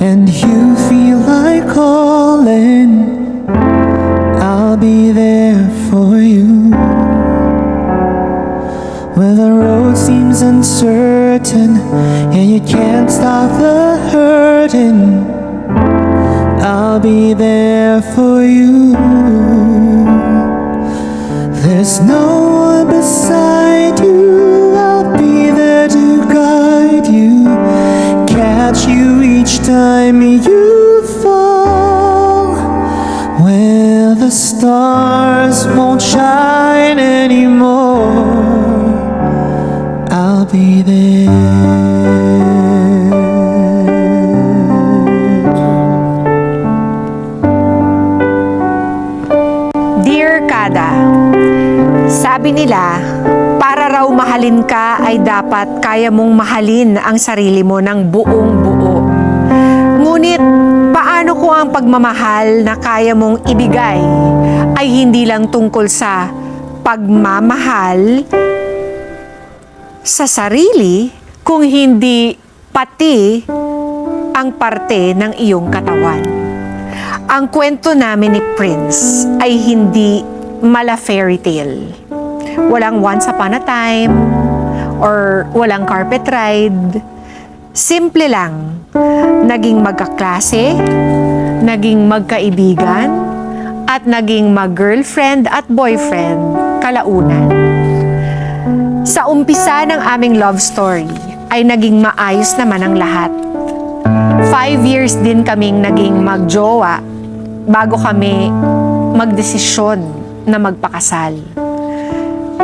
and you feel like calling, I'll be there for you. When the road seems uncertain and you can't stop the hurting, I'll be there for you. There's no one beside you, I'll be there to guide you, catch you each time you fall. When the stars won't shine anymore, I'll be there. Dear Kada, sabi nila, para raw mahalin ka ay dapat kaya mong mahalin ang sarili mo ng buong buo. Ngunit, paano kung ang pagmamahal na kaya mong ibigay ay hindi lang tungkol sa pagmamahal sa sarili, kung hindi pati ang parte ng iyong katawan? Ang kwento namin ni Prince ay hindi mala fairy tale. Walang once upon a time or walang carpet ride. Simple lang. Naging magkaklase, naging magkaibigan, at naging mag-girlfriend at boyfriend kalaunan. Sa umpisa ng aming love story ay naging maayos naman ang lahat. 5 years din kaming naging magjowa bago kami magdesisyon na magpakasal.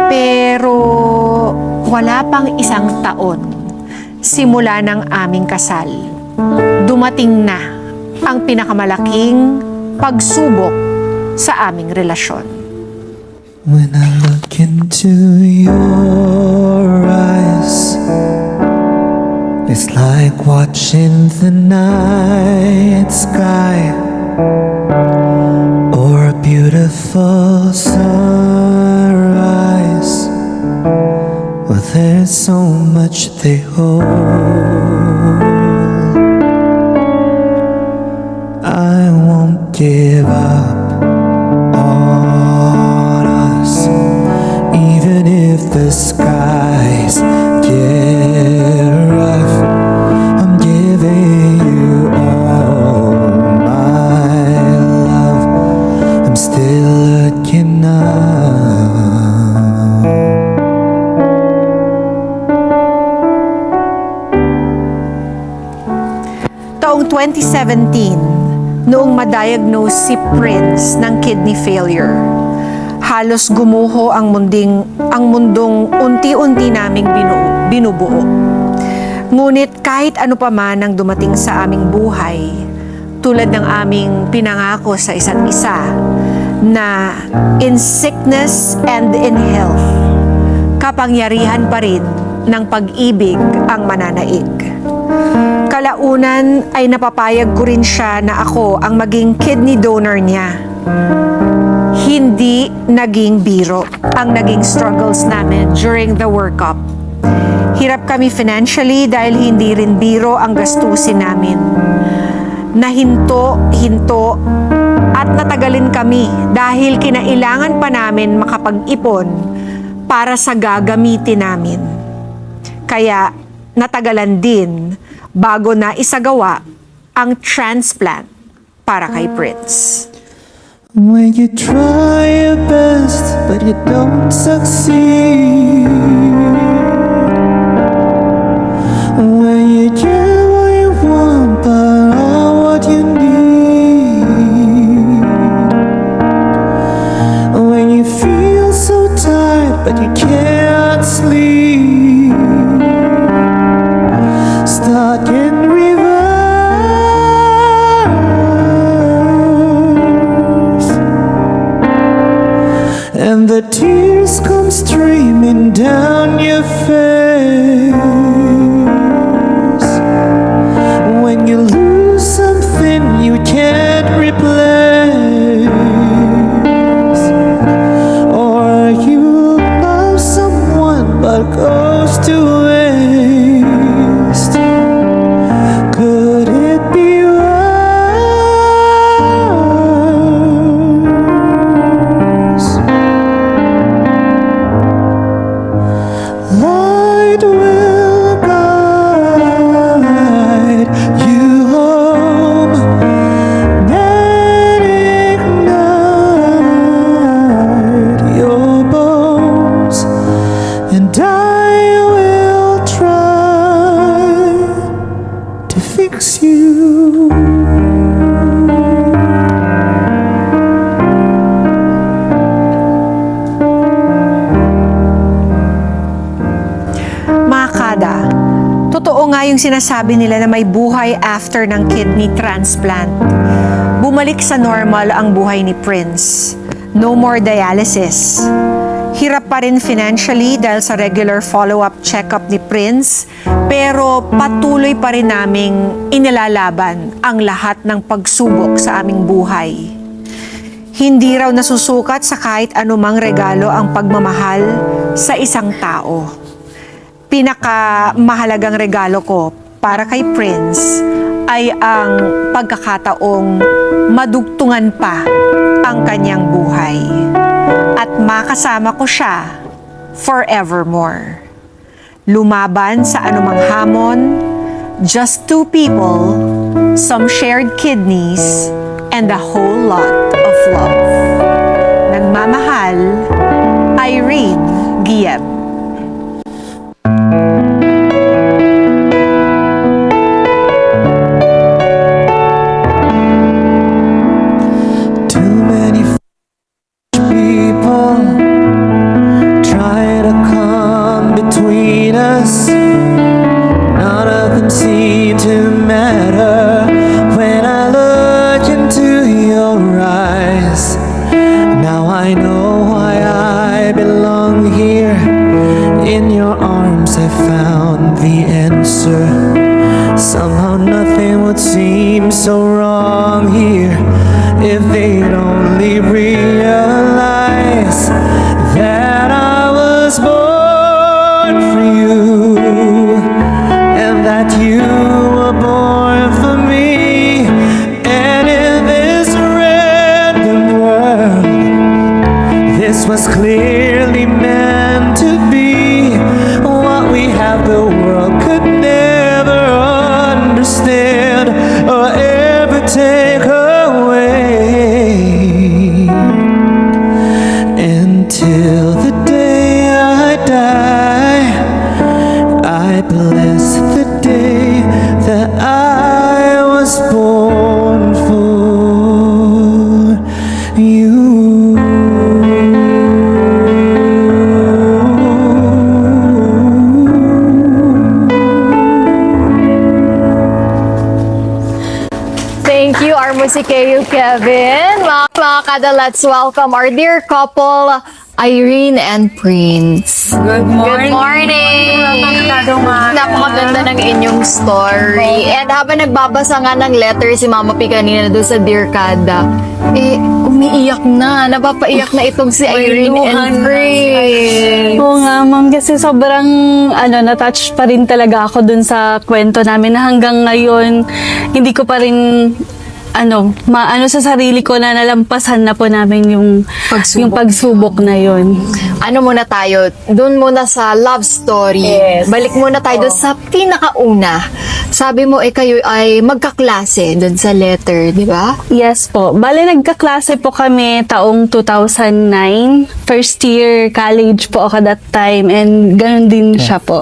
Pero wala pang 1 taon simula ng aming kasal, dumating na ang pinakamalaking pagsubok sa aming relasyon. When I look into your eyes, it's like watching the night sky or a beautiful sunrise. Well, there's so much they hold. I won't give up on us, even if the skies get rough. I'm giving you all my love. I'm still looking up. Taong 2017, noong ma-diagnose si Prince ng kidney failure, halos gumuho ang mundong unti-unti naming binubuo. Ngunit kahit ano pa man ang dumating sa aming buhay, tulad ng aming pinangako sa isa't isa, na in sickness and in health, kapangyarihan pa rin ng pag-ibig ang mananaig. Kalaunan ay napapayag ko rin siya na ako ang maging kidney donor niya. Hindi naging biro ang naging struggles namin during the workup. Hirap kami financially dahil hindi rin biro ang gastusin namin. Nahinto at natagalin kami dahil kinailangan pa namin makapag-ipon para sa gagamitin namin. Kaya natagalan din bago na isagawa ang transplant para kay Prince. When you try your best but you don't succeed, when you get what you want but not what you need, when you feel so tired but you can't sleep, stuck in reverse, and the tears come streaming miss you. Mga kada, totoo nga yung sinasabi nila na may buhay after ng kidney transplant. Bumalik sa normal ang buhay ni Prince. No more dialysis. Hirap pa rin financially dahil sa regular follow-up check-up ni Prince, pero patuloy pa rin naming inilalaban ang lahat ng pagsubok sa aming buhay. Hindi raw nasusukat sa kahit anumang regalo ang pagmamahal sa isang tao. Pinakamahalagang regalo ko para kay Prince ay ang pagkakataong madugtungan pa ang kanyang buhay at makasama ko siya forevermore. Lumaban sa anumang hamon, just two people, some shared kidneys, and a whole lot of love. Nagmamahal, Irene Guillem. Too many people try to come between us. None of them seem to matter when I look into your eyes. Now I know why I belong here. In your arms I found the answer. Somehow nothing would seem so wrong here if they'd only realize that I was born for you and that you were born for me. And in this random world, this was clearly meant to be. What we have, the world could never understand or ever take away. Until the day I die, I bless the day that I was born for you. Thank you, our musikeyo Kevin. Mga kada, let's welcome our dear couple, Irene and Prince. Good morning! Napakaganda ng inyong story. And habang nagbabasa nga ng letter si Mama P kanina doon sa Dear Kada, umiiyak na. Napapaiyak na itong si Irene and Prince. Oo nga, ma'am. Kasi sobrang, na-touch pa rin talaga ako dun sa kwento namin na hanggang ngayon, hindi ko pa rin, sa sarili ko na nalampasan na po namin yung pagsubok na yun. Ano muna tayo? Doon muna sa love story. Yes. Balik muna tayo doon sa pinakauna. Sabi mo, kayo ay magkaklase doon sa letter, di ba? Yes po. Bale, nagkaklase po kami taong 2009. First year college po ako that time and ganun din siya po.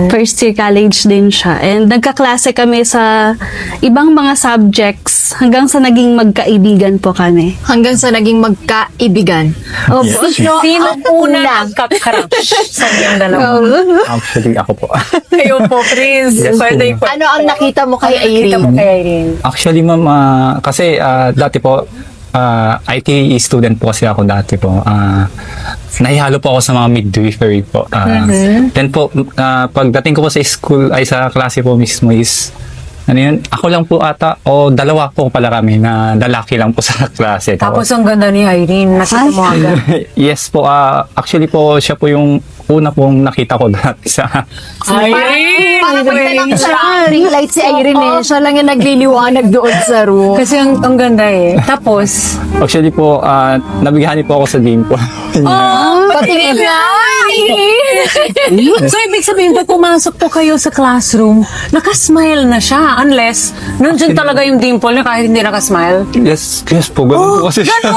First year college din siya. And nagkaklase kami sa ibang mga subjects hanggang sa naging magkaibigan po kami. Hanggang sa naging magkaibigan. Opo. Sino ang una? Nagka-crush sa inyong dalawa? Actually, ako po. Kayo po, Prince. Yes, po. Ano ang nakita mo kay Irene? Actually, ma'am, kasi dati po, IT student po kasi ako dati po. Nahihalo po ako sa mga midwifery po. Then po, pagdating ko po sa school, ay sa klase po mismo is, ako lang po ata, o dalawa po pala kami na lalaki lang po sa klase. Tapos ang ganda ni Irene, nakita mo agad. Yes po, actually po, siya po yung una pong nakita ko dati sa... Parang pagtanong sa ring light si Irene siya lang yung nagliliwanag doon sa room. Kasi ang ganda eh. Tapos, Actually po, nabigyan po ako sa game po. Patingin nga! so ibig sabihin, pag pumasok po kayo sa classroom, nakasmile na siya. Unless, nandyan talaga yung dimple niya kahit hindi nakasmile. Yes po, ganun po kasi siya.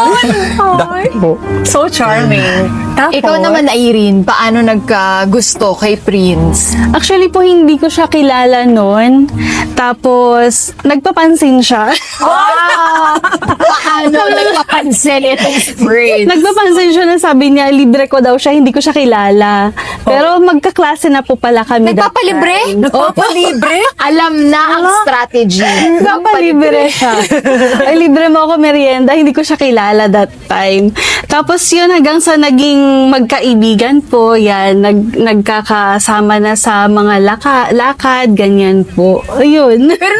Dati po. So charming. Tapos, Ikaw naman, Irene, paano nagkagusto kay Prince? Actually po, hindi hindi ko siya kilala noon. Tapos, nagpapansin siya. Paano nagpapansin itong Prince? Nagpapansin siya na sabi niya, libre ko daw siya, hindi ko siya kilala. Pero magkaklase na po pala kami. Nagpapalibre? Nagpapalibre? Alam na ang strategy. Nagpapalibre siya. Ay, libre mo ako merienda, hindi ko siya kilala that time. Tapos yun, hanggang sa naging magkaibigan po, yan, nagkakasama na sa mga lakad, ganyan po. Ayun. Pero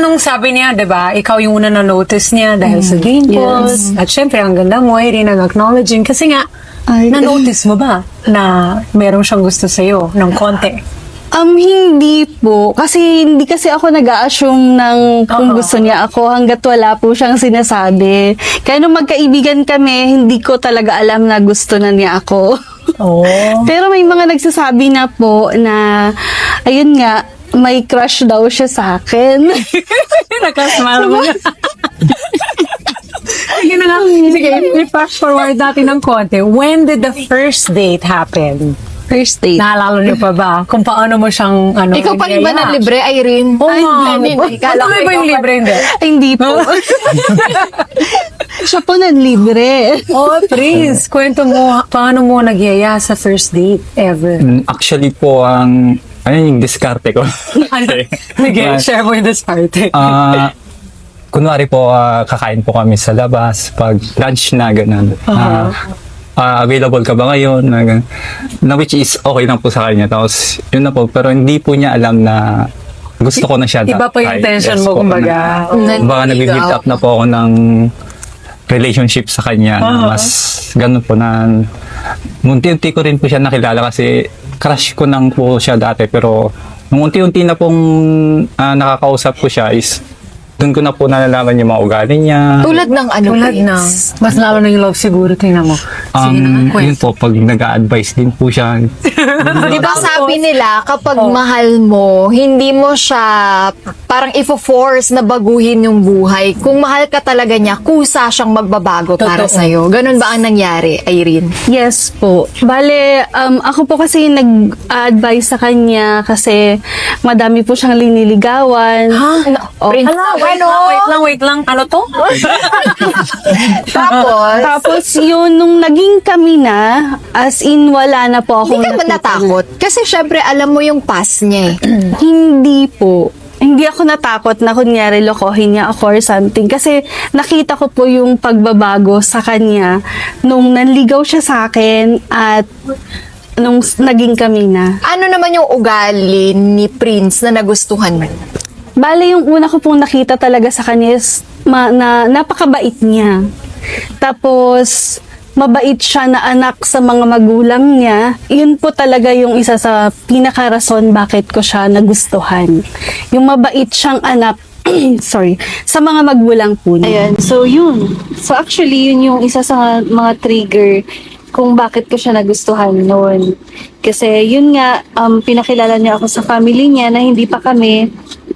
nung sabi niya, 'di ba, ikaw yung una na notice niya dahil sa dimples. At syempre, ang ganda mo, Irene, ang acknowledging. Kasi nga, Ay. na-notice mo ba na meron siyang gusto sa'yo ng konti? Hindi po. Kasi hindi kasi ako nag-a-assume ng kung gusto niya ako hanggat wala po siyang sinasabi. Kaya nung magkaibigan kami, hindi ko talaga alam na gusto na niya ako. Oh. Pero may mga nagsasabi na po na, ayun nga, may crush daw siya sa akin. Nakasmile mo na. Sige na nga. Sige, i-fast forward natin ng konti. When did the first date happen? First date. Naalala niyo pa ba? Kung paano mo siyang Ikaw pa rin ba niyaya? ng libre, Irene? Oo nga. Hindi. Kala ko Ano ba ikaw yung pa- libre? Hindi. Ay, hindi po. Siya po nanlibre. Oh, Prince, kwento mo, paano mo nagyaya sa first date ever? Actually po, ayun yung diskarte ko. Sige, share mo yung diskarte. Kunwari po, kakain po kami sa labas, pag lunch na, ganun. Available ka ba ngayon? Na which is okay lang po sa kanya. Tapos, yun na po. Pero hindi po niya alam na gusto ko na siya. Iba pa yung intention mo, po, kumbaga. Baka nag-build up na po ako ng relationship sa kanya. Na mas ganun po na unti-unti ko rin po siya nakilala kasi crush ko nang po siya dati. Pero nung unti-unti na pong nakakausap ko siya is doon ko na po nalalaman yung mga ugali niya. Tulad ng ano, Tulad Prince? na, mas lalo na yung love siguro, tingnan mo. Sige na nga, Yun kwento. po, pag nag-a-advise din po siya. Di ba sabi nila, kapag mahal mo, hindi mo siya parang ifo-force na baguhin yung buhay. Kung mahal ka talaga niya, kusa siyang magbabago para Totoo. sa'yo. Ganun ba ang nangyari, Irene? Yes po. Bale, ako po kasi nag-advise sa kanya kasi madami po siyang liniligawan. Oh. Prince, Wait lang. Ano to? Tapos, Tapos yun, nung naging kami na, as in wala na po akong hindi ka ba nakita. natakot? Kasi syempre, alam mo yung past niya eh. Hindi po. Hindi ako natakot na kunyari lokohin niya ako or something. Kasi nakita ko po yung pagbabago sa kanya nung nanligaw siya sa akin at nung naging kami na. Ano naman yung ugali ni Prince na nagustuhan mo? Bale, yung una ko pong nakita talaga sa kanya is na napakabait niya. Tapos, mabait siya na anak sa mga magulang niya. Yun po talaga yung isa sa pinakarason bakit ko siya nagustuhan. Yung mabait siyang anak sorry, sa mga magulang po niya. Ayan, so yun. So actually, yun yung isa sa mga trigger kung bakit ko siya nagustuhan noon. Kasi yun nga, pinakilala niya ako sa family niya na hindi pa kami.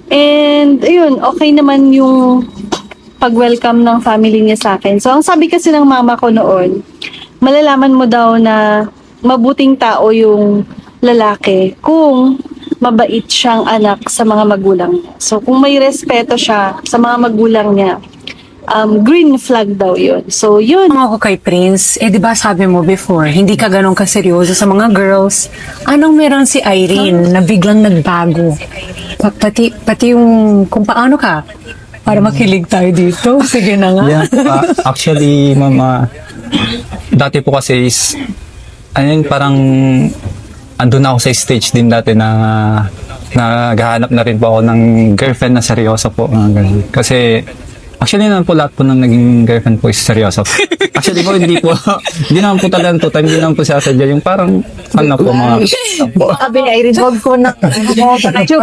And ayun, okay naman yung pag-welcome ng family niya sa akin. So ang sabi kasi ng mama ko noon, malalaman mo daw na mabuting tao yung lalaki kung mabait siyang anak sa mga magulang niya. So kung may respeto siya sa mga magulang niya, green flag daw yun. So yun. Ang ako kay Prince, di ba sabi mo before, hindi ka ganun kaseryoso sa mga girls. Anong meron si Irene na biglang nagbago? Pati yung kung paano ka, para makilig tayo dito. Sige na nga. Yeah, actually, mama, dati po kasi is, parang andun ako sa stage din dati na naghahanap na rin po ako ng girlfriend na seryoso po. Ganun. Kasi, actually naman po lahat po ng naging girlfriend po is seryoso. Actually po, hindi naman po talagang total, hindi naman po sasadya yung parang, ano po, mga, Sabi ni Irene, huwag ko na.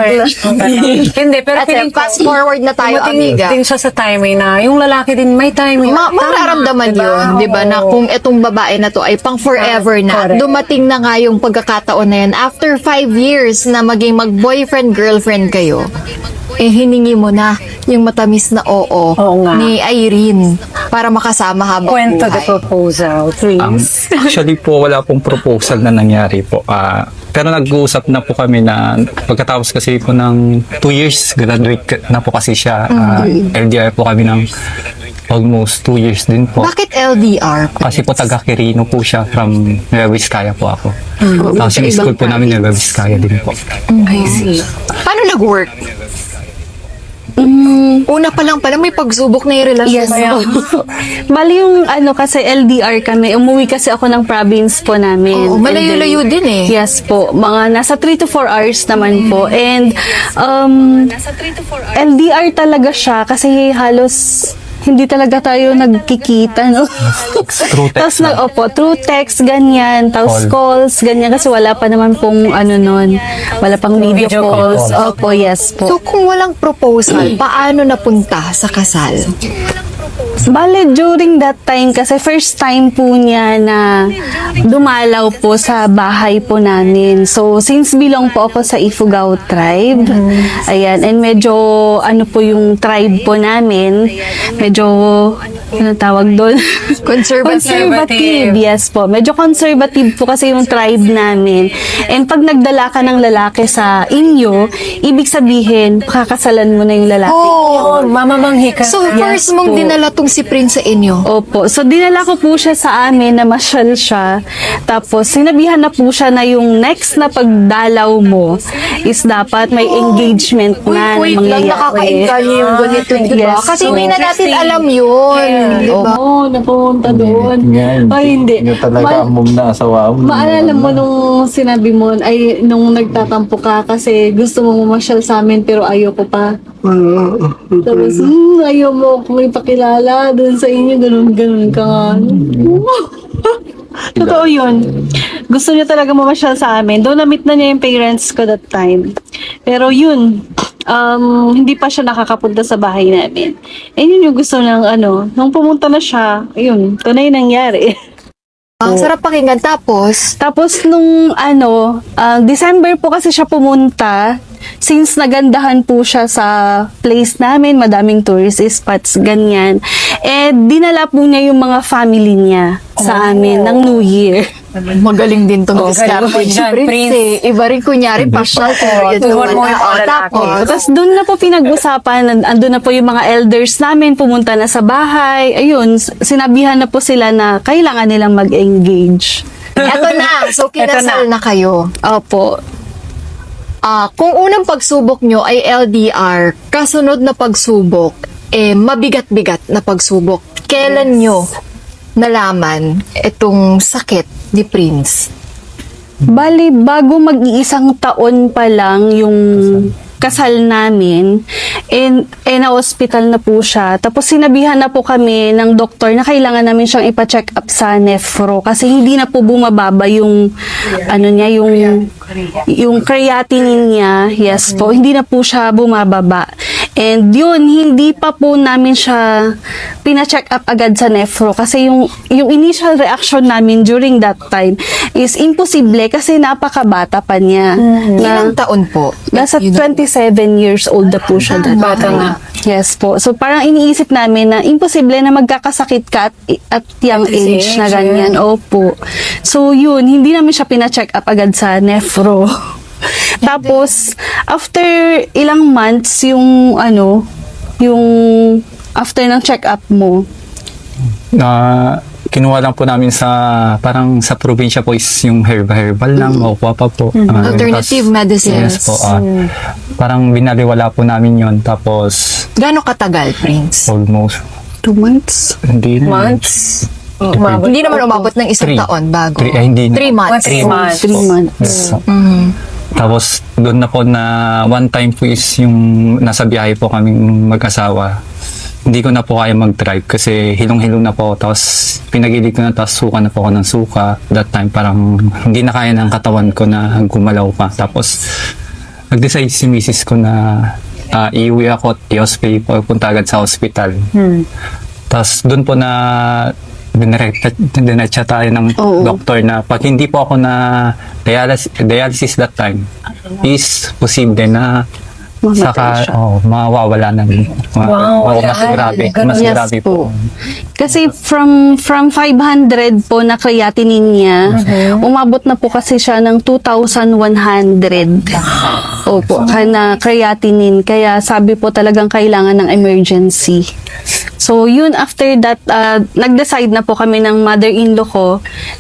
Hindi, pero At feeling ko, fast forward na tayo, dumating amiga. din siya sa timing na, yung lalaki din may timing. Mararamdaman yun, di ba, na kung itong babae na to ay pang forever na, Correct. dumating na nga yung pagkakataon na yan, after 5 years na maging mag-boyfriend-girlfriend kayo, eh hiningi mo na yung matamis na oo, Oo nga. ni Irene para makasama habang Kwento the buhay? proposal, please. Actually po, wala pong proposal na nangyari po. Pero nag-uusap na po kami na pagkatapos kasi po ng 2 years, graduate na po kasi siya. LDR po kami ng almost 2 years din po. Bakit LDR? Kasi po taga Quirino po siya, from Nueva Vizcaya po ako. Tapos yung school po namin Nueva Vizcaya din po. I see. Paano nag-work? Una pa lang pala may pagsubok na yung relasyon. Yes po. Bali yung kasi LDR kami, umuwi kasi ako ng province po namin. Oo, malayo-layo And then, din eh. Yes po, mga nasa 3 to 4 hours naman po. And LDR talaga siya kasi halos hindi talaga tayo nagkikita, no? Through text Tapos lang. through text, ganyan. Tapos calls, ganyan. Kasi wala pa naman pong nun. Wala pang video Video calls. calls. Opo, yes po. So kung walang proposal, paano napunta sa kasal? Bale, during that time, kasi first time po niya na dumalaw po sa bahay po namin. So, since belong po ako sa Ifugao tribe, ayan, and medyo, po yung tribe po namin, medyo, tawag doon? Conservative, yes po. Medyo conservative po kasi yung tribe namin. And pag nagdala ka ng lalaki sa inyo, ibig sabihin, kakasalan mo na yung lalaki. Oh, mamamanghi ka. So first mong po. dinala tong si Prince sa inyo? Opo. So, dinala ko po siya sa amin na masyal siya. Tapos, sinabihan na po siya na yung next na pagdalaw mo is dapat may engagement na Wait lang, mangyayari. nakakainganyo yung ganito, di ba? Yes. Kasi So, hindi na natin alam yun. Di ba? Oo, napumunta doon. Ay, hindi. Yung talaga ang mum na asawa mo. Maalala mo nung sinabi mo, ay nung nagtatampo ka kasi gusto mo mamasyal sa amin pero ayoko pa. Tapos, ayaw mo akong ipakilala doon sa inyo, ganun ka nga. Totoo yun. Gusto niya talaga mamasyal sa amin. Doon na-meet na niya yung parents ko that time. Pero yun, hindi pa siya nakakapunta sa bahay namin. And yun yung gusto ng nung pumunta na siya, ayun, ito na yung nangyari. Ang sarap pakinggan. Tapos, nung December po kasi siya pumunta, since nagandahan po siya sa place namin, madaming tourist spots, ganyan. Dinala po niya yung mga family niya sa amin ng New Year. magaling din tong galing discarte mo ni dyan, Prince. Prince. Iba rin kunyari, pasyal period. Tuwan mo yung lalaki. Tapos, Tapos doon na po pinag-usapan, andun na po yung mga elders namin, pumunta na sa bahay. Ayun, sinabihan na po sila na kailangan nilang mag-engage. eto na. So, kinasal na kayo. Opo. Kung unang pagsubok nyo ay LDR, kasunod na pagsubok, mabigat-bigat na pagsubok. Kailan nyo nalaman itong sakit ni Prince? Bali, bago mag-iisang taon pa lang yung kasal namin, na-hospital na po siya. Tapos sinabihan na po kami ng doktor na kailangan namin siyang ipa-check up sa nephro kasi hindi na po bumababa yung yung creatinine niya. Yes po, hindi na po siya bumababa. And yun, hindi pa po namin siya pina-check up agad sa nephro kasi yung initial reaction namin during that time is imposible kasi napakabata pa niya. Ilang taon po? Nasa Yun- 27 years old na po siya that bata time. nga. Yes po. So parang iniisip namin na imposible na magkakasakit ka at young age na ganyan. Opo. So yun, hindi namin siya pina-check up agad sa nephro. Tapos, after ilang months, yung after ng check-up mo, Kinuha lang po namin parang sa probinsya po is yung herbal lang, makukuha pa po. Alternative medicines. Yes po. Parang binaliwala po namin yon. Tapos, Gano'ng katagal, Prince? almost, 2 months. hindi na. Months. Umabot. Hindi naman umabot ng isang Three. taon bago. Hindi na. 3 months. 3 months. 3 months. Yes. Tapos, doon na po na one time po is yung nasa biyahe po kaming mag-asawa. Hindi ko na po kaya mag-drive kasi hilong-hilong na po. Tapos, pinagilid ko na, tapos suka na po ako ng suka. That time, parang hindi na kaya ng katawan ko na gumalaw pa. Tapos, nag-decide si misis ko na iuwi ako at i-hospital po, punta agad sa hospital. Tapos, doon po na dinetsa tayo ng doktor na pag hindi po ako na dialysis that time is posible na mamatay siya. mawawala na. Wow, Mas yan. grabe. Ganun. Mas Yes grabe po. po. Kasi from 500 po na creatinine niya, umabot na po kasi siya ng 2,100. Opo, na creatinine. Kaya sabi po talagang kailangan ng emergency. So, yun, after that, nag-decide na po kami ng mother-in-law ko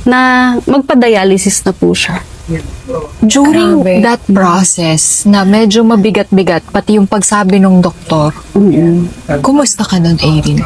na magpa-dialysis na po siya. During Grabe. that process na medyo mabigat-bigat, pati yung pagsabi ng doktor, kumusta ka nun, Irene?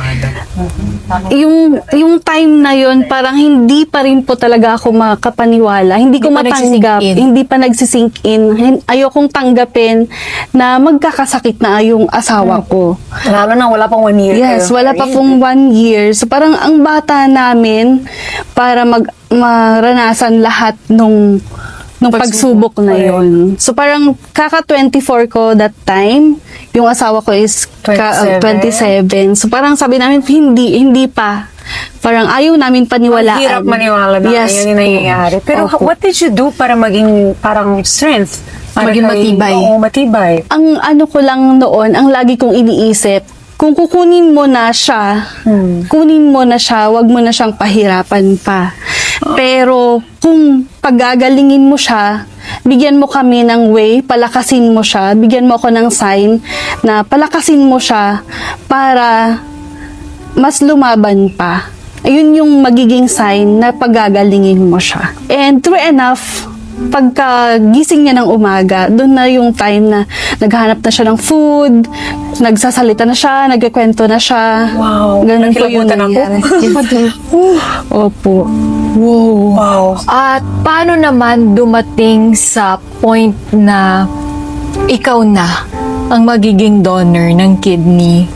Yung time na yun, parang hindi pa rin po talaga ako makapaniwala. Hindi ko pa matanggap. nagsisink in. Hindi pa nagsisink in. Ayokong tanggapin na magkakasakit na yung asawa ko. Lalo na wala pang 1 year. Yes, kayo. wala pa pong 1 year. So parang ang bata namin para maranasan lahat nung pagsubok na yun. So parang kaka 24 ko that time, yung asawa ko is 27. So parang sabi namin hindi pa. Parang ayaw namin paniwalaan. Ang hirap maniwala na Yes yan yung po. nangyayari. Pero Opo. what did you do para maging parang strength? Para Maging matibay. Oo, matibay. Ang ano ko lang noon, ang lagi kong iniisip, kung kukunin mo na siya, kunin mo na siya, wag mo na siyang pahirapan pa. Pero kung pagagalingin mo siya, bigyan mo kami ng way, palakasin mo siya, bigyan mo ako ng sign na palakasin mo siya para mas lumaban pa. Ayun yung magiging sign na pagagalingin mo siya. And true enough, pagka gising niya ng umaga, doon na yung time na naghahanap na siya ng food, nagsasalita na siya, nagkikwento na siya. Wow. Ganun po yung Nakilabutan ako. nangyari. Opo. Wow. At paano naman dumating sa point na ikaw na ang magiging donor ng kidney?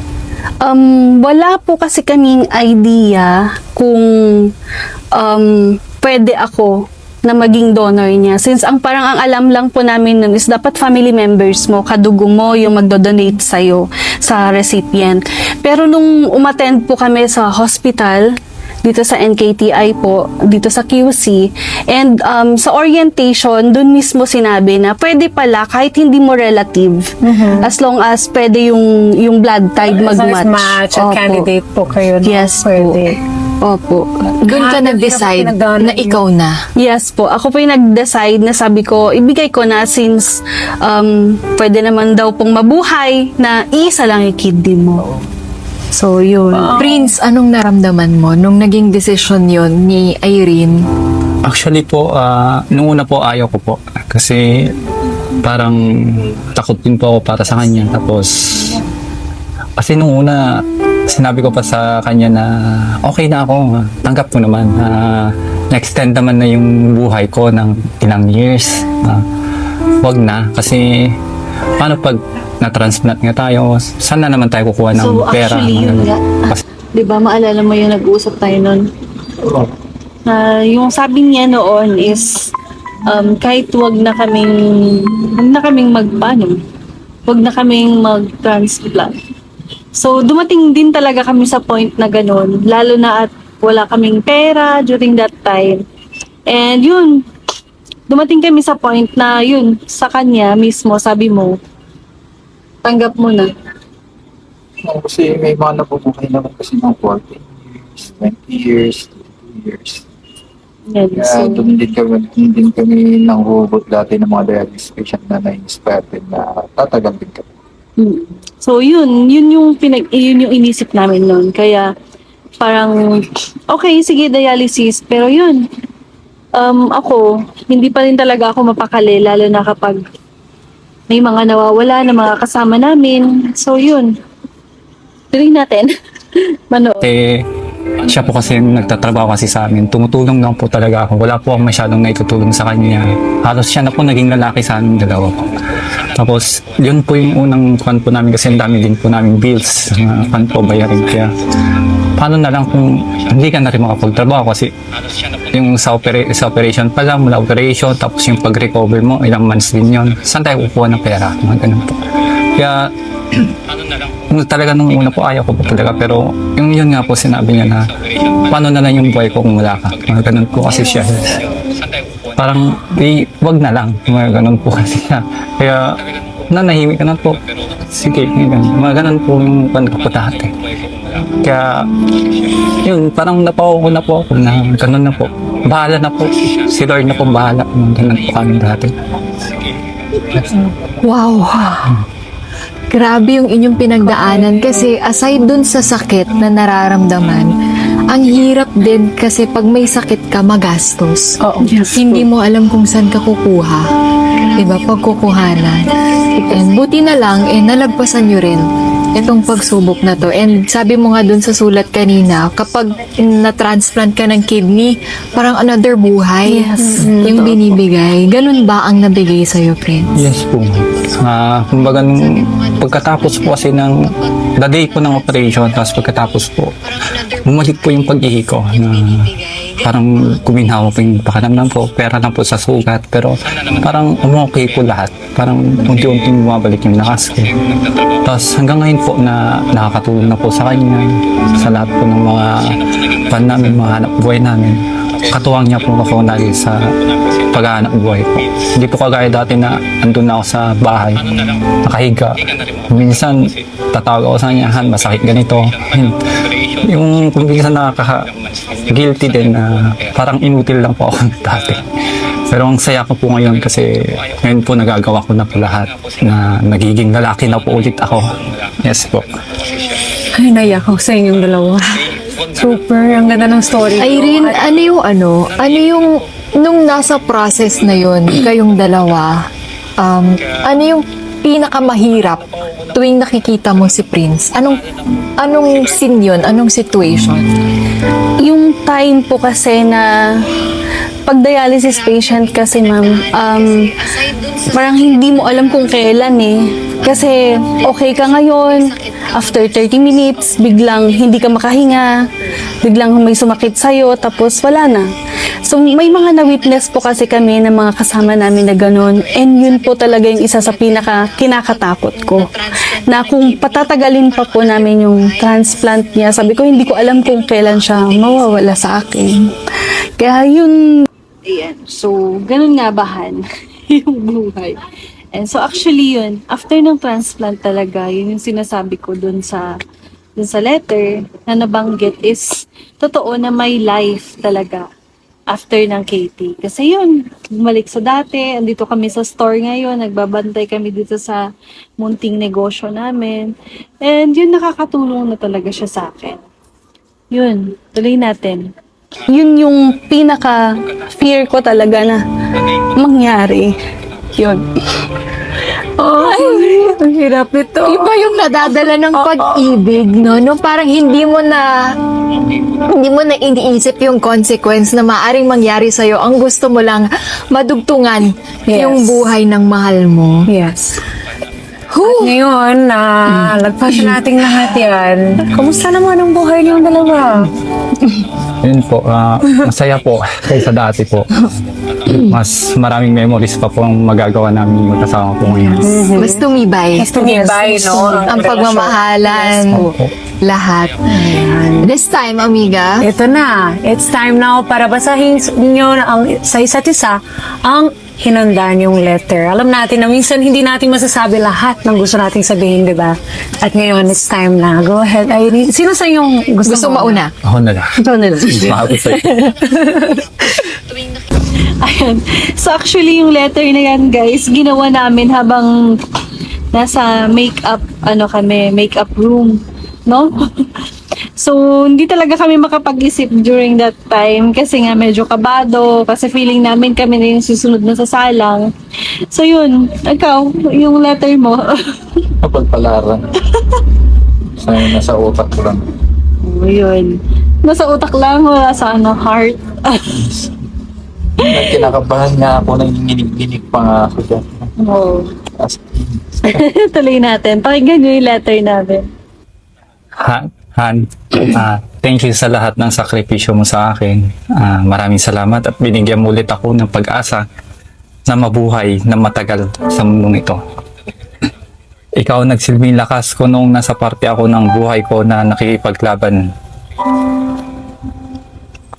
Wala po kasi kaming idea kung pwede ako na maging donor niya. Since ang alam lang po namin nun is dapat family members mo, kadugo mo yung magdodonate sa'yo sa recipient. Pero nung umattend po kami sa hospital, dito sa NKTI po, dito sa QC, and sa orientation, dun mismo sinabi na pwede pala kahit hindi mo relative, as long as pwede yung blood type As long as mag-match. match at Opo. candidate po kayo. No? Yes Pwede. po. Opo. Doon ka Grabe, nag-decide pinagdaanan na ikaw na. Yes po. Ako po yung nag-decide na sabi ko, ibigay ko na since pwede naman daw pong mabuhay na isa lang yung kidney mo. So, yun. Prince, anong naramdaman mo nung naging decision yon ni Irene? Actually po, nung una po ayaw ko po. Kasi parang takot din po ako para sa kanya. Tapos, kasi nung una, sinabi ko pa sa kanya na okay na ako. Tanggap ko naman. Na-extend naman na yung buhay ko ng ilang years. Wag na. Kasi, paano pag na-transplant nga tayo, saan na naman tayo kukuha ng So, pera? actually, yun nga. Di ba, maalala mo yung nag-uusap tayo nun? Yung sabi niya noon is, kahit wag na kaming mag-transplant. So, dumating din talaga kami sa point na ganun, lalo na at wala kaming pera during that time. And yun, dumating kami sa point na yun, sa kanya mismo, sabi mo, tanggap mo na. Kasi may mga nabubuhay naman kasi ng 14 years, 20 years, 22 years. Yan. Kaya So, doon din kami nang hugot dati ng mga dialysis patient na na-inspire din na tatagal din kami. so yun yung inisip namin noon. Kaya parang okay, sige dialysis, pero yun. Ako, hindi pa rin talaga ako mapakali lalo na kapag may mga nawawala na mga kasama namin. So yun. Tuloy natin. Manood. Siya po kasi nagtatrabaho kasi sa amin. Tumutulong lang po talaga ako. Wala po akong masyadong naitutulong sa kanya. Halos siya na po naging lalaki sa amin dalawa po. Tapos, yun po yung unang fan po namin kasi ang dami din po namin bills. Fan po bayarin. Kaya, paano na lang kung hindi ka na rin makapagtrabaho kasi yung sa operation pa lang, mula operation, tapos yung pag-recover mo, ilang months din yun. Saan tayo kukuha ng pera? Mga ganun po. Kaya, talaga nung una po ayaw ko po talaga, pero yung yun nga po sinabi niya na paano na lang yung buhay ko kung wala ka. Mga ganun po kasi siya. Parang, wag na lang. Mga ganun po kasi siya. Kaya, nanahimik ka na po. Sige, mga ganun po yung pan ko dati. Kaya, yun, parang napaw ko na po ako na ganun na po. Bahala na po. Si Lord na po bahala. Ganun po kami dati. Wow. Grabe yung inyong pinagdaanan kasi aside dun sa sakit na nararamdaman, ang hirap din kasi pag may sakit ka, magastos. Hindi mo alam kung saan ka kukuha. Diba? Pagkukuhanan. And buti na lang, nalagpasan nyo rin itong pagsubok na to. And sabi mo nga dun sa sulat kanina, kapag na-transplant ka ng kidney, parang another buhay yung binibigay. Ganun ba ang nabigay sa'yo, Prince? Yes po. Kumbaga, nung pagkatapos po kasi ng the day po ng operation, tapos pagkatapos po, bumalik po yung pag-ihi ko na parang kuminhawa po yung pakiramdam ko, pera lang po sa sugat, pero parang umokay po lahat. Parang unti-unting bumabalik yung lakas ko. Tapos hanggang ngayon po na nakakatulong na po sa kanya, sa lahat po ng mga pan namin, mga hanap buhay namin. Katuwang niya po ako dahil sa paghahanap buhay ko. Hindi po kagaya dati na andun na ako sa bahay, nakahiga. Minsan, tatawag ako sa kanya, Han, masakit ganito. Yung kung minsan nakaka-guilty din na parang inutil lang po ako dati. Pero ang saya ko po ngayon kasi ngayon po nagagawa ko na po lahat na nagiging lalaki na po ulit ako. Yes po. Ay, naiyak ako sa inyong dalawa. Super, ang ganda ng story. Irene, ano yung nung nasa process na yun, kayong dalawa, ano yung pinakamahirap tuwing nakikita mo si Prince? Anong scene yun? Anong situation? Yung time po kasi na pag dialysis patient kasi ma'am, parang hindi mo alam kung kailan eh. Kasi okay ka ngayon, after 30 minutes, biglang hindi ka makahinga, biglang may sumakit sa'yo, tapos wala na. So may mga na-witness po kasi kami ng mga kasama namin na ganun, and yun po talaga yung isa sa pinaka kinakatakot ko. Na kung patatagalin pa po namin yung transplant niya, sabi ko hindi ko alam kung kailan siya mawawala sa akin. Kaya yun. Ayan. So, ganun nga bahan yung buhay. And so actually yun, after ng transplant talaga, yun yung sinasabi ko dun sa letter na nabanggit is totoo na may life talaga after ng KT. Kasi yun, bumalik sa dati, andito kami sa store ngayon, nagbabantay kami dito sa munting negosyo namin. And yun, nakakatulong na talaga siya sa akin. Yun, tuloy natin. Yun yung pinaka-fear ko talaga na mangyari. Yun. Ay, ang hirap nito. Iba yung nadadala ng pag-ibig, no? No, parang hindi mo na iniisip yung consequence na maaring mangyari sa'yo. Ang gusto mo lang, madugtungan yung buhay ng mahal mo. Yes. At ngayon, lagpasan natin lahat yan. Kumusta naman ang buhay niyong dalawa? Yun po, masaya po kaysa dati po. Mas maraming memories pa po ang magagawa namin magkasama po ngayon. Mas tumibay. Tumibay, no? Ang pagmamahalan. Lahat. This time, amiga, Ito na. It's time now para basahin niyo sa isa't isa ang hinanda niyong letter. Alam natin na minsan hindi natin masasabi lahat ng gusto nating sabihin, di ba? At ngayon, it's time na. Go ahead, Irene. Sino sa inyong gusto mauna? Ako na lang. Ito na lang. Mahapos sa'yo. Ayun. So actually yung letter na yan guys, ginawa namin habang nasa makeup room, no? So hindi talaga kami makapag-isip during that time kasi nga medyo kabado, kasi feeling namin kami na yung susunod na sasalang. So yun, ikaw, yung letter mo. Kapagpalaran. Nasa utak ko lang. Yun. Nasa utak lang, wala sa heart. Kinakabahan nga ako, nanginginig pa nga ako dyan. Oh. As Tuloy natin. Pakinggan nyo yung letter namin. Han, thank you sa lahat ng sakripisyo mo sa akin. Maraming salamat at binigyan mo ulit ako ng pag-asa na mabuhay na matagal sa mundong ito. Ikaw ang nagsilbing lakas ko nung nasa parte ako ng buhay ko na nakikipaglaban.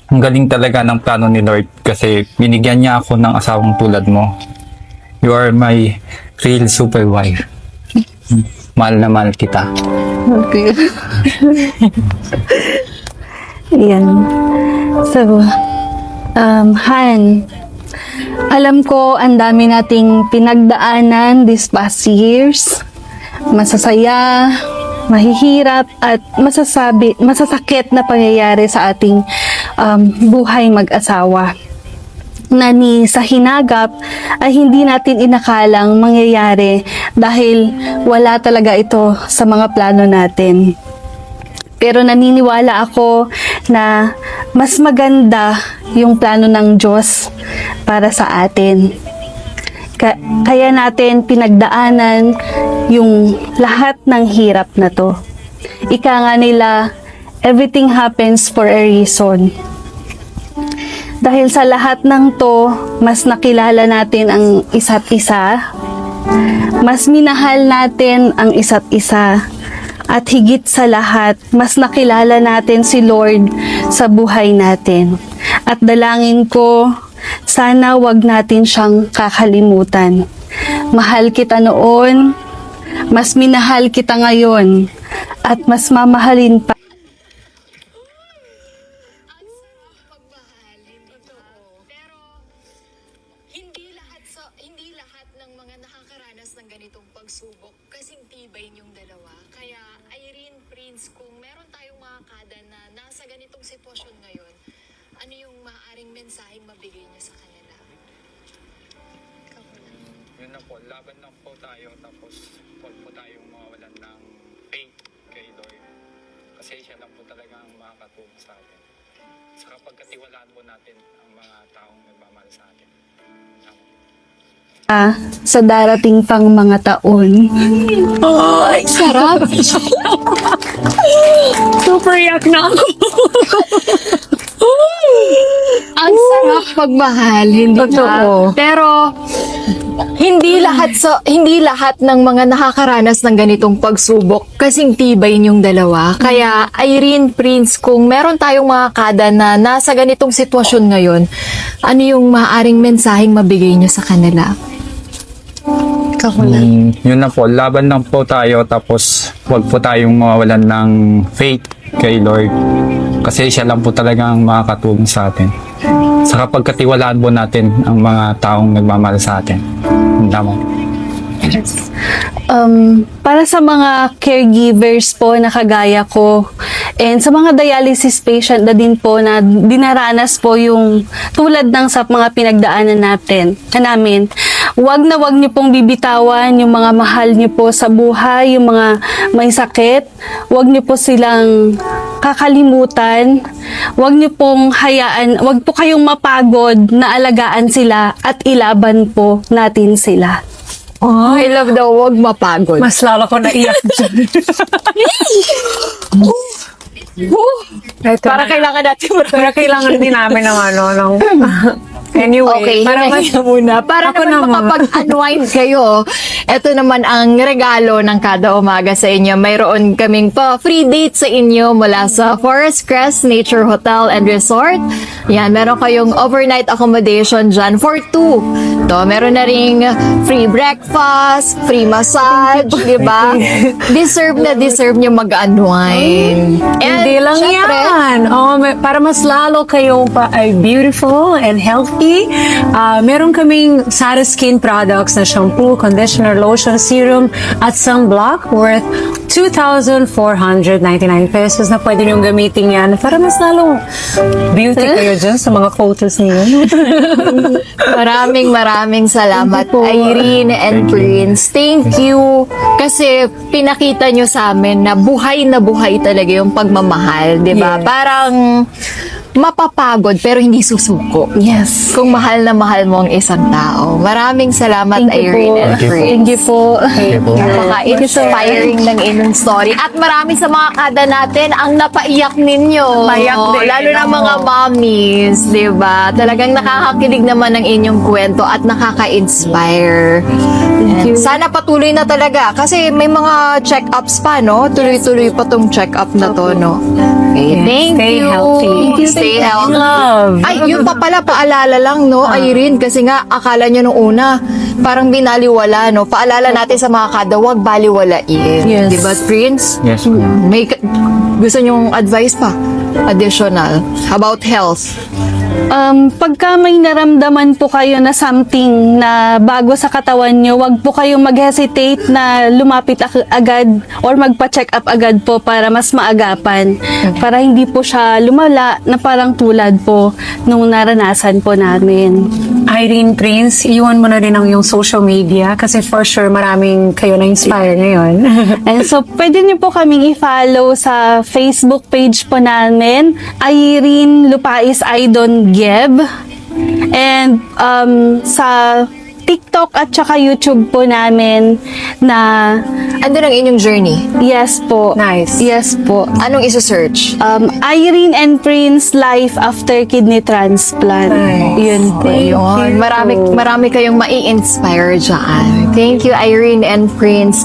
Ang galing talaga ng plano ni Lord kasi binigyan niya ako ng asawang tulad mo. You are my Real super wire. Mahal na mahal kita. Okay. Yan. So, Han, alam ko ang dami nating pinagdaanan these past years. Masasaya, mahihirap, at masasakit na pangyayari sa ating buhay mag-asawa. Na ni sa hinagap ay hindi natin inakalang mangyayari dahil wala talaga ito sa mga plano natin. Pero naniniwala ako na mas maganda yung plano ng Diyos para sa atin. Kaya natin pinagdaanan yung lahat ng hirap na to. Ika nga nila, everything happens for a reason. Dahil sa lahat ng to, mas nakilala natin ang isa't isa, mas minahal natin ang isa't isa, at higit sa lahat, mas nakilala natin si Lord sa buhay natin. At dalangin ko, sana wag natin siyang kakalimutan. Mahal kita noon, mas minahal kita ngayon, at mas mamahalin pa. Hindi lahat ng mga nakakaranas ng ganitong pagsubok kasing tibay niyong dalawa. Kaya Irene, Prince, kung meron tayong mga kada na nasa ganitong sitwasyon ngayon, ano yung maaaring mensaheng mabigay niyo sa kanila? Yun na po, laban lang po tayo, tapos huwag po tayong mawawalan ng faith kay Lord. Kasi siya lang po talaga ang makakatulong sa atin. Saka pagkatiwalaan po natin ang mga taong nagmamahal sa atin. Sa darating pang mga taon. Ay, sarap! Super yak na ako. Ang sarap pagmahal, hindi Totoo. ba? Pero hindi lahat ng mga nakakaranas ng ganitong pagsubok kasing tibay niyong dalawa. Kaya Irene, Prince, kung meron tayong mga kada na nasa ganitong sitwasyon ngayon, ano yung maaaring mensaheng mabigay niyo sa kanila? Yun na po, laban lang po tayo, tapos huwag po tayong mawawalan ng faith kay Lord. Kasi siya lang po talaga ang makakatulong sa atin. Saka pagkatiwalaan po natin ang mga taong nagmamahal sa atin. Tama. Para sa mga caregivers po na kagaya ko, and sa mga dialysis patient na din po na dinaranas po yung tulad ng sa mga pinagdaanan namin, wag niyo pong bibitawan yung mga mahal niyo po sa buhay, yung mga may sakit. Wag niyo po silang kakalimutan. Wag niyo pong hayaan, wag po kayong mapagod na alagaan sila at ilaban po natin sila. Oh, I love the wag mapagod. Mas lalo ko naiyak dyan. Para kailangan natin Para kailangan din namin ng anyway, Okay, para muna. Para Ako naman naman. makapag-unwind kayo, ito naman ang regalo ng kada umaga sa inyo. Mayroon kaming free date sa inyo mula sa Forest Crest Nature Hotel and Resort. Yan, meron kayong overnight accommodation dyan for 2. Meron na ring free breakfast, free massage, di ba? Deserve nyo mag-unwind. Hindi lang syempre, yan. Para mas lalo kayo pa ay beautiful and healthy, meron kaming Sara Skin products na shampoo, conditioner, lotion, serum, at sunblock worth 2,499 pesos na pwede niyong gamitin yan para mas lalong beauty kayo dyan sa mga photos niyo. Maraming salamat, Irene and Prince. Thank you. Kasi pinakita nyo sa amin na buhay talaga yung pagmamahal, di ba? Yes. Parang mapapagod pero hindi susuko. Yes. Kung mahal na mahal mo ang isang tao. Maraming salamat, Thank you Irene po. and Prince. Thank you po. Napaka-inspiring ng inyong story. At marami sa mga kada natin ang napaiyak ninyo. Maiyak din. Lalo na mga mommies, di ba? Talagang nakakakilig naman ng inyong kwento at nakaka-inspire. And sana patuloy na talaga kasi may mga check-ups pa, no? Tuloy-tuloy pa tong check-up na to, no? Okay, thank Stay you. healthy. Stay stay healthy. Love. Ay, yun pa pala, paalala lang, no, Irene, kasi nga, akala nyo nung una, parang binaliwala, no? Paalala natin sa mga kada, huwag baliwalain. Yes. Diba, Prince? Yes po. May, gusto nyong advice pa? Additional about health. Pagka may naramdaman po kayo na something na bago sa katawan nyo, wag po kayong mag-hesitate na lumapit agad or magpa-check up agad po para mas maagapan. Para hindi po siya lumala na parang tulad po nung naranasan po namin. Irene, Prince, iwan mo na rin ang yung social media kasi for sure maraming kayo na-inspire ngayon. And so, pwede niyo po kaming i-follow sa Facebook page po namin, Irene Lupais Aidon Geb. And sa TikTok at saka YouTube po namin na Andun ang inyong journey. yes po. Nice. Yes po. Anong iso-search? Irene and Prince Life After Kidney Transplant. Nice. Yun po. Ayun. Marami kayong mai-inspire dyan. Thank you, Irene and Prince.